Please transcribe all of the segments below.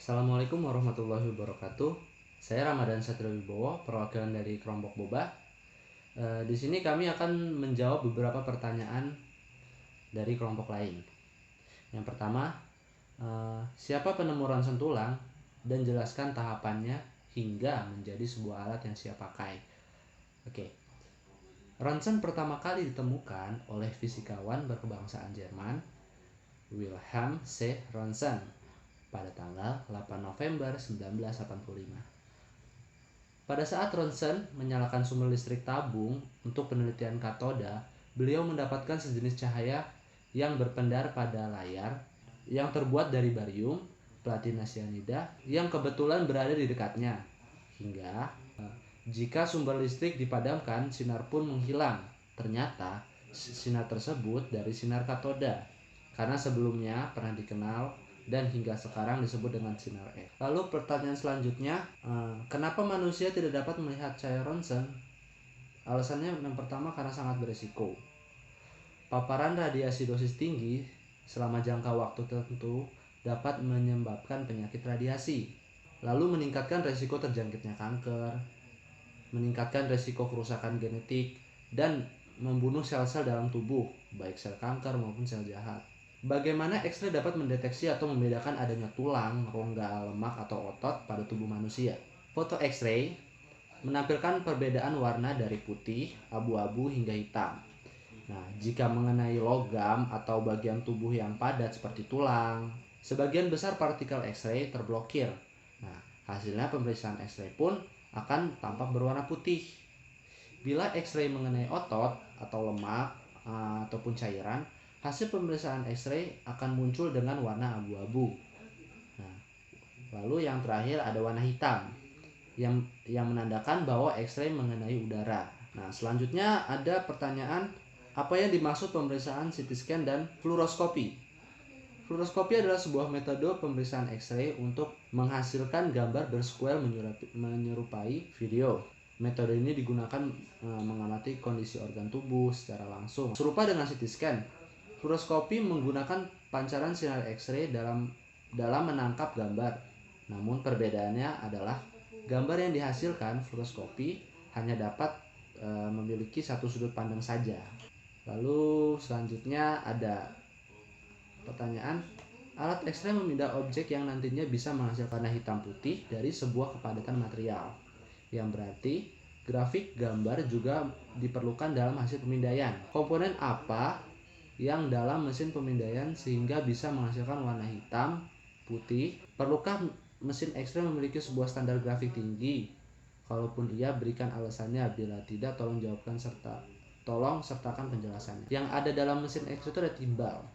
Assalamualaikum warahmatullahi wabarakatuh. Saya Ramadan Satrio Wibowo, perwakilan dari kelompok Boba. Di sini kami akan menjawab beberapa pertanyaan dari kelompok lain. Yang pertama, siapa penemu ronsen tulang dan jelaskan tahapannya hingga menjadi sebuah alat yang siap pakai. Oke. Ronsen pertama kali ditemukan oleh fisikawan berkebangsaan Jerman, Wilhelm C. Ronsen, pada tanggal 8 November 1985. Pada saat Ronsen menyalakan sumber listrik tabung untuk penelitian katoda, beliau mendapatkan sejenis cahaya yang berpendar pada layar yang terbuat dari barium, platina cyanida yang kebetulan berada di dekatnya. Hingga jika sumber listrik dipadamkan, sinar pun menghilang. Ternyata sinar tersebut dari sinar katoda, karena sebelumnya pernah dikenal dan hingga sekarang disebut dengan sinar X. Lalu pertanyaan selanjutnya, kenapa manusia tidak dapat melihat cahaya ronsen? Alasannya yang pertama karena sangat berisiko. Paparan radiasi dosis tinggi selama jangka waktu tertentu dapat menyebabkan penyakit radiasi, lalu meningkatkan resiko terjangkitnya kanker, meningkatkan resiko kerusakan genetik, dan membunuh sel-sel dalam tubuh, baik sel kanker maupun sel jahat. Bagaimana X-ray dapat mendeteksi atau membedakan adanya tulang, rongga, lemak, atau otot pada tubuh manusia? Foto X-ray menampilkan perbedaan warna dari putih, abu-abu, hingga hitam. Nah, jika mengenai logam atau bagian tubuh yang padat seperti tulang, sebagian besar partikel X-ray terblokir. Nah, hasilnya pemeriksaan X-ray pun akan tampak berwarna putih. Bila X-ray mengenai otot atau lemak ataupun cairan, hasil pemeriksaan X-ray akan muncul dengan warna abu-abu. Nah, lalu yang terakhir ada warna hitam yang menandakan bahwa X-ray mengenai udara. Nah, selanjutnya ada pertanyaan, apa yang dimaksud pemeriksaan CT scan dan fluoroskopi? Fluoroskopi adalah sebuah metode pemeriksaan X-ray untuk menghasilkan gambar berskuel menyerupai video. Metode ini digunakan mengamati kondisi organ tubuh secara langsung. Serupa dengan CT scan, fluoroskopi menggunakan pancaran sinar X-ray dalam menangkap gambar. Namun perbedaannya adalah gambar yang dihasilkan fluoroskopi hanya dapat memiliki satu sudut pandang saja. Lalu selanjutnya ada pertanyaan, alat X-ray memindah objek yang nantinya bisa menghasilkan warna hitam putih dari sebuah kepadatan material, yang berarti grafik gambar juga diperlukan dalam hasil pemindaian. Komponen apa yang dalam mesin pemindaian sehingga bisa menghasilkan warna hitam, putih? Perlukah mesin X-ray memiliki sebuah standar grafik tinggi? Kalaupun iya, berikan alasannya. Bila tidak, tolong sertakan penjelasannya. Yang ada dalam mesin X-ray itu ada timbal,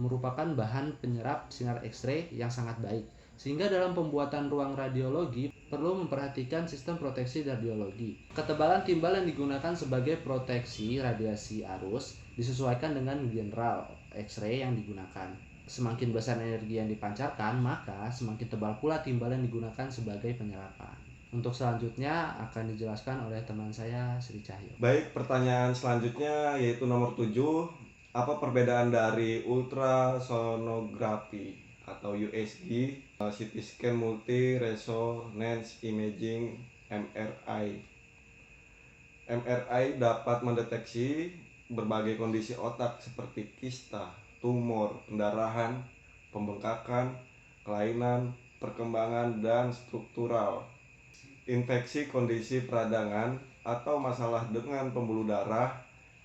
merupakan bahan penyerap sinar X-ray yang sangat baik, sehingga dalam pembuatan ruang radiologi perlu memperhatikan sistem proteksi radiologi. Ketebalan timbal yang digunakan sebagai proteksi radiasi arus disesuaikan dengan general X-ray yang digunakan. Semakin besar energi yang dipancarkan, maka semakin tebal pula timbal yang digunakan sebagai penyerapan. Untuk selanjutnya akan dijelaskan oleh teman saya, Sri Cahyo. Baik, pertanyaan selanjutnya yaitu nomor 7. Apa perbedaan dari ultrasonografi atau USG, CT scan multi resonance imaging, MRI? MRI dapat mendeteksi berbagai kondisi otak seperti kista, tumor, pendarahan, pembengkakan, kelainan, perkembangan, dan struktural. Infeksi, kondisi peradangan, atau masalah dengan pembuluh darah.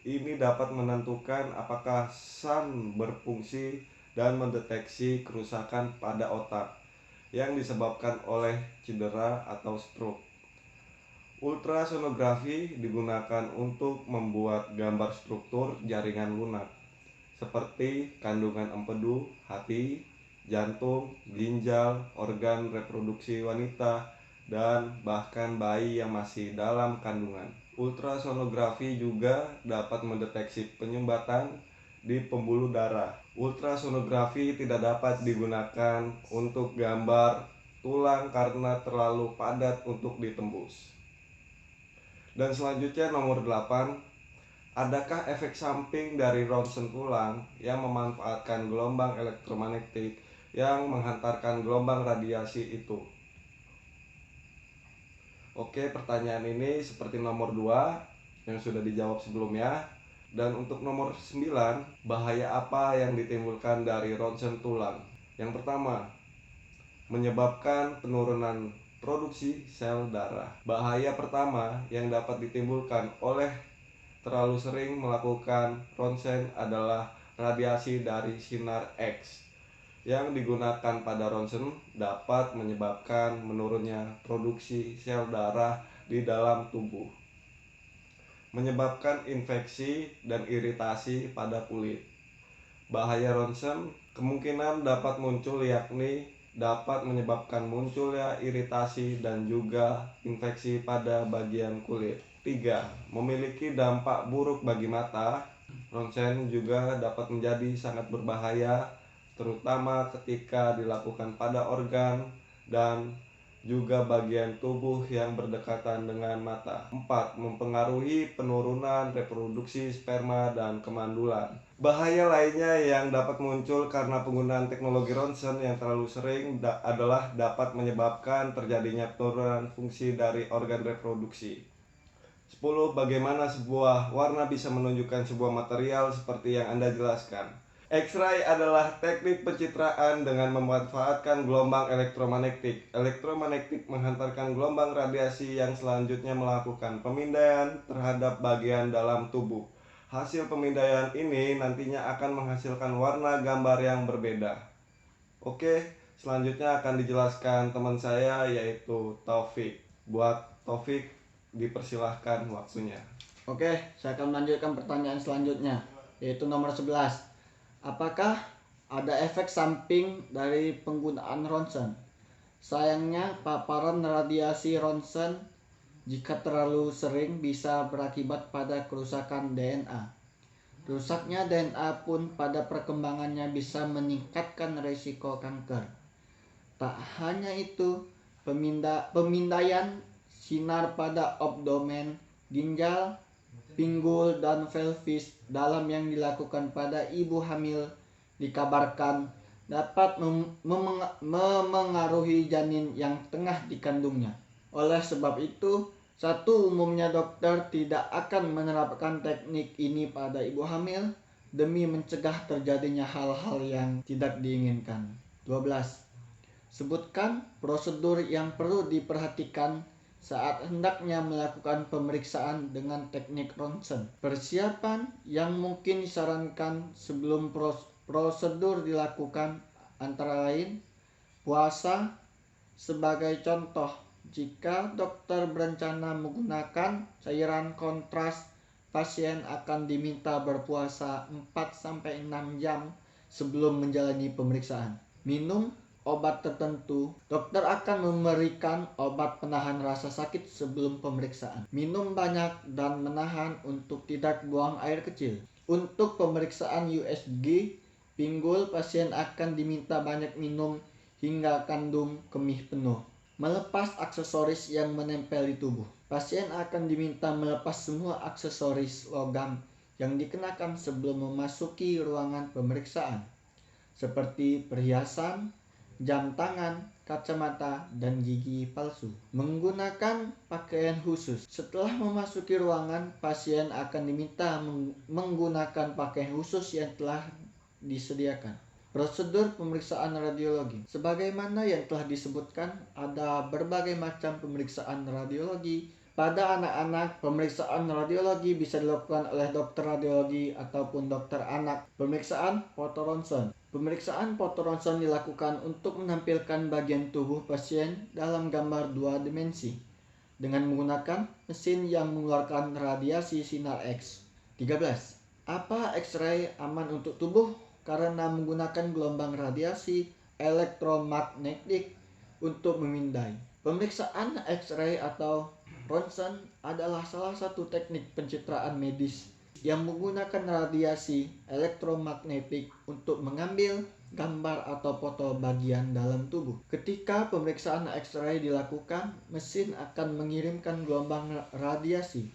Ini dapat menentukan apakah SAN berfungsi dan mendeteksi kerusakan pada otak yang disebabkan oleh cedera atau stroke. Ultrasonografi digunakan untuk membuat gambar struktur jaringan lunak seperti kandungan empedu, hati, jantung, ginjal, organ reproduksi wanita, dan bahkan bayi yang masih dalam kandungan. Ultrasonografi juga dapat mendeteksi penyumbatan di pembuluh darah. Ultrasonografi tidak dapat digunakan untuk gambar tulang karena terlalu padat untuk ditembus. Dan selanjutnya nomor 8, adakah efek samping dari ronsen tulang yang memanfaatkan gelombang elektromagnetik yang menghantarkan gelombang radiasi itu. Oke, pertanyaan ini seperti nomor 2 yang sudah dijawab sebelumnya. Dan untuk nomor 9, bahaya apa yang ditimbulkan dari ronsen tulang? Yang pertama, menyebabkan penurunan produksi sel darah. Bahaya pertama yang dapat ditimbulkan oleh terlalu sering melakukan ronsen adalah radiasi dari sinar X yang digunakan pada ronsen dapat menyebabkan menurunnya produksi sel darah di dalam tubuh, menyebabkan infeksi dan iritasi pada kulit. Bahaya ronsen kemungkinan dapat muncul yakni dapat menyebabkan munculnya iritasi dan juga infeksi pada bagian kulit. 3. Memiliki dampak buruk bagi mata. Ronsen juga dapat menjadi sangat berbahaya terutama ketika dilakukan pada organ dan juga bagian tubuh yang berdekatan dengan mata. 4. Mempengaruhi penurunan reproduksi sperma dan kemandulan. Bahaya lainnya yang dapat muncul karena penggunaan teknologi ronsen yang terlalu sering adalah dapat menyebabkan terjadinya penurunan fungsi dari organ reproduksi. 10. Bagaimana sebuah warna bisa menunjukkan sebuah material seperti yang Anda jelaskan? X-ray adalah teknik pencitraan dengan memanfaatkan gelombang elektromagnetik. Elektromagnetik menghantarkan gelombang radiasi yang selanjutnya melakukan pemindaian terhadap bagian dalam tubuh. Hasil pemindaian ini nantinya akan menghasilkan warna gambar yang berbeda. Oke, selanjutnya akan dijelaskan teman saya yaitu Taufik. Buat Taufik, dipersilahkan waktunya. Oke, saya akan melanjutkan pertanyaan selanjutnya, yaitu nomor 11. Apakah ada efek samping dari penggunaan ronsen? Sayangnya, paparan radiasi ronsen jika terlalu sering bisa berakibat pada kerusakan DNA. Rusaknya DNA pun pada perkembangannya bisa meningkatkan risiko kanker. Tak hanya itu, pemindaian sinar pada abdomen, ginjal, pinggul, dan pelvis dalam yang dilakukan pada ibu hamil dikabarkan dapat memengaruhi janin yang tengah dikandungnya. Oleh sebab itu, umumnya dokter tidak akan menerapkan teknik ini pada ibu hamil demi mencegah terjadinya hal-hal yang tidak diinginkan. 12. Sebutkan prosedur yang perlu diperhatikan saat hendaknya melakukan pemeriksaan dengan teknik ronsen. Persiapan yang mungkin disarankan sebelum prosedur dilakukan antara lain puasa. Sebagai contoh, jika dokter berencana menggunakan cairan kontras, pasien akan diminta berpuasa 4-6 jam sebelum menjalani pemeriksaan. Minum obat tertentu, dokter akan memberikan obat penahan rasa sakit sebelum pemeriksaan. Minum banyak dan menahan untuk tidak buang air kecil. Untuk pemeriksaan USG pinggul, pasien akan diminta banyak minum hingga kandung kemih penuh. Melepas aksesoris yang menempel di tubuh. Pasien akan diminta melepas semua aksesoris logam yang dikenakan sebelum memasuki ruangan pemeriksaan, seperti perhiasan, jam tangan, kacamata, dan gigi palsu. Menggunakan pakaian khusus. Setelah memasuki ruangan, pasien akan diminta menggunakan pakaian khusus yang telah disediakan. Prosedur pemeriksaan radiologi. Sebagaimana yang telah disebutkan, ada berbagai macam pemeriksaan radiologi. Pada anak-anak, pemeriksaan radiologi bisa dilakukan oleh dokter radiologi ataupun dokter anak. Pemeriksaan foto ronsen. Pemeriksaan foto ronsen dilakukan untuk menampilkan bagian tubuh pasien dalam gambar 2 dimensi dengan menggunakan mesin yang mengeluarkan radiasi sinar X. 13. Apa X-ray aman untuk tubuh? Karena menggunakan gelombang radiasi elektromagnetik untuk memindai. Pemeriksaan X-ray atau ronsen adalah salah satu teknik pencitraan medis yang menggunakan radiasi elektromagnetik untuk mengambil gambar atau foto bagian dalam tubuh. Ketika pemeriksaan X-ray dilakukan, mesin akan mengirimkan gelombang radiasi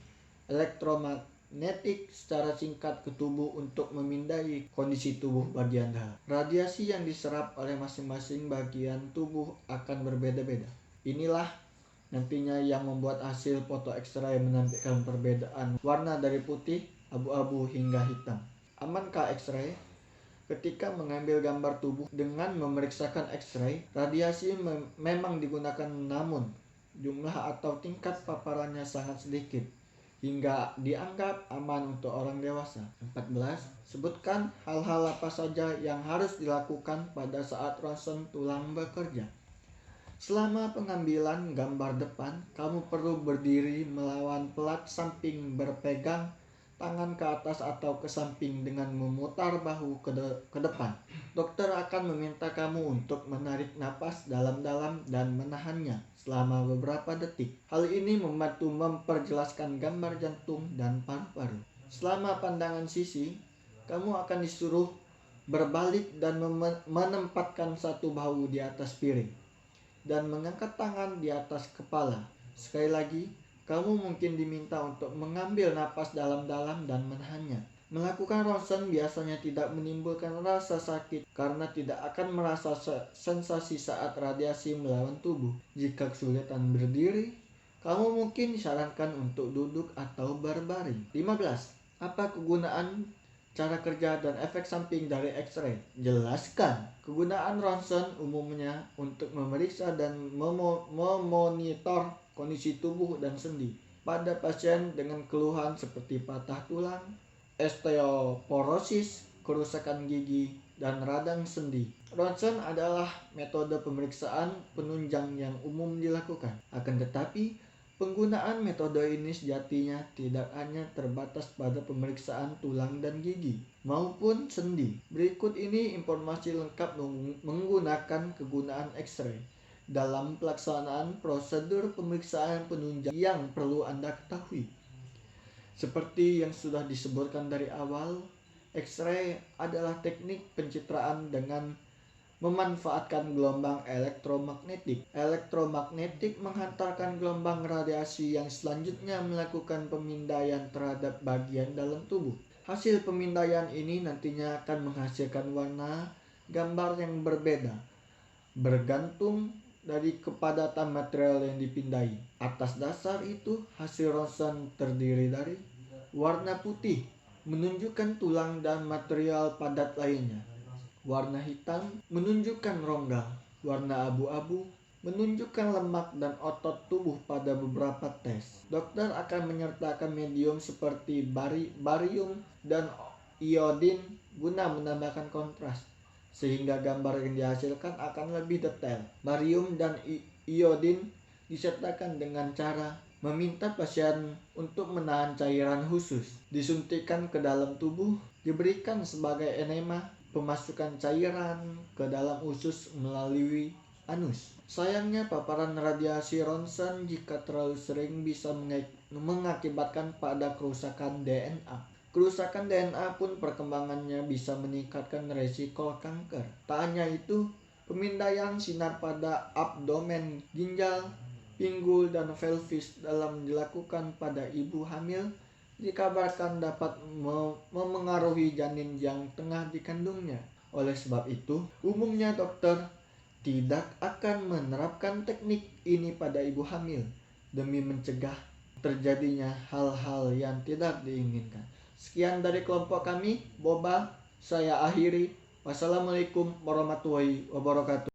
elektromagnetik elektromagnetik secara singkat ke tubuh untuk memindai kondisi tubuh bagian dalam. Radiasi yang diserap oleh masing-masing bagian tubuh akan berbeda-beda. Inilah nantinya yang membuat hasil foto X-ray menampilkan perbedaan warna dari putih, abu-abu hingga hitam. Amankah X-ray? Ketika mengambil gambar tubuh dengan memeriksakan X-ray, radiasi memang digunakan, namun jumlah atau tingkat paparannya sangat sedikit hingga dianggap aman untuk orang dewasa. 14. Sebutkan hal-hal apa saja yang harus dilakukan pada saat ronsen tulang bekerja. Selama pengambilan gambar depan, kamu perlu berdiri melawan pelat samping, berpegang tangan ke atas atau ke samping dengan memutar bahu ke depan. Dokter akan meminta kamu untuk menarik napas dalam-dalam dan menahannya selama beberapa detik. Hal ini membantu memperjelaskan gambar jantung dan paru-paru. Selama pandangan sisi, kamu akan disuruh berbalik dan menempatkan satu bahu di atas piring dan mengangkat tangan di atas kepala. Sekali lagi, kamu mungkin diminta untuk mengambil napas dalam-dalam dan menahannya. Melakukan ronsen biasanya tidak menimbulkan rasa sakit karena tidak akan merasa sensasi saat radiasi melawan tubuh. Jika kesulitan berdiri, kamu mungkin disarankan untuk duduk atau berbaring. 15. Apa kegunaan, cara kerja, dan efek samping dari X-ray? Jelaskan. Kegunaan ronsen umumnya untuk memeriksa dan memonitor kondisi tubuh dan sendi pada pasien dengan keluhan seperti patah tulang, osteoporosis, kerusakan gigi, dan radang sendi. Ronsen adalah metode pemeriksaan penunjang yang umum dilakukan. Akan tetapi, penggunaan metode ini sejatinya tidak hanya terbatas pada pemeriksaan tulang dan gigi maupun sendi. Berikut ini informasi lengkap menggunakan kegunaan X-ray dalam pelaksanaan prosedur pemeriksaan penunjang yang perlu Anda ketahui. Seperti yang sudah disebutkan dari awal, X-ray adalah teknik pencitraan dengan memanfaatkan gelombang elektromagnetik. Elektromagnetik menghantarkan gelombang radiasi yang selanjutnya melakukan pemindaian terhadap bagian dalam tubuh. Hasil pemindaian ini nantinya akan menghasilkan warna gambar yang berbeda, bergantung dari kepadatan material yang dipindai. Atas dasar itu, hasil ronsen terdiri dari warna putih, menunjukkan tulang dan material padat lainnya. Warna hitam menunjukkan rongga. Warna abu-abu menunjukkan lemak dan otot tubuh pada beberapa tes. Dokter akan menyertakan medium seperti barium dan iodin guna menambahkan kontras, sehingga gambar yang dihasilkan akan lebih detail. Barium dan iodin disertakan dengan cara meminta pasien untuk menahan cairan khusus, disuntikkan ke dalam tubuh, diberikan sebagai enema, pemasukan cairan ke dalam usus melalui anus. Sayangnya, paparan radiasi ronsen jika terlalu sering bisa mengakibatkan pada kerusakan DNA. Kerusakan DNA pun perkembangannya bisa meningkatkan resiko kanker. Tak hanya itu, pemindaian sinar pada abdomen, ginjal, pinggul, dan pelvis dalam dilakukan pada ibu hamil dikabarkan dapat memengaruhi janin yang tengah dikandungnya. Oleh sebab itu, umumnya dokter tidak akan menerapkan teknik ini pada ibu hamil demi mencegah terjadinya hal-hal yang tidak diinginkan. Sekian dari kelompok kami, Boba. Saya akhiri. Wassalamualaikum warahmatullahi wabarakatuh.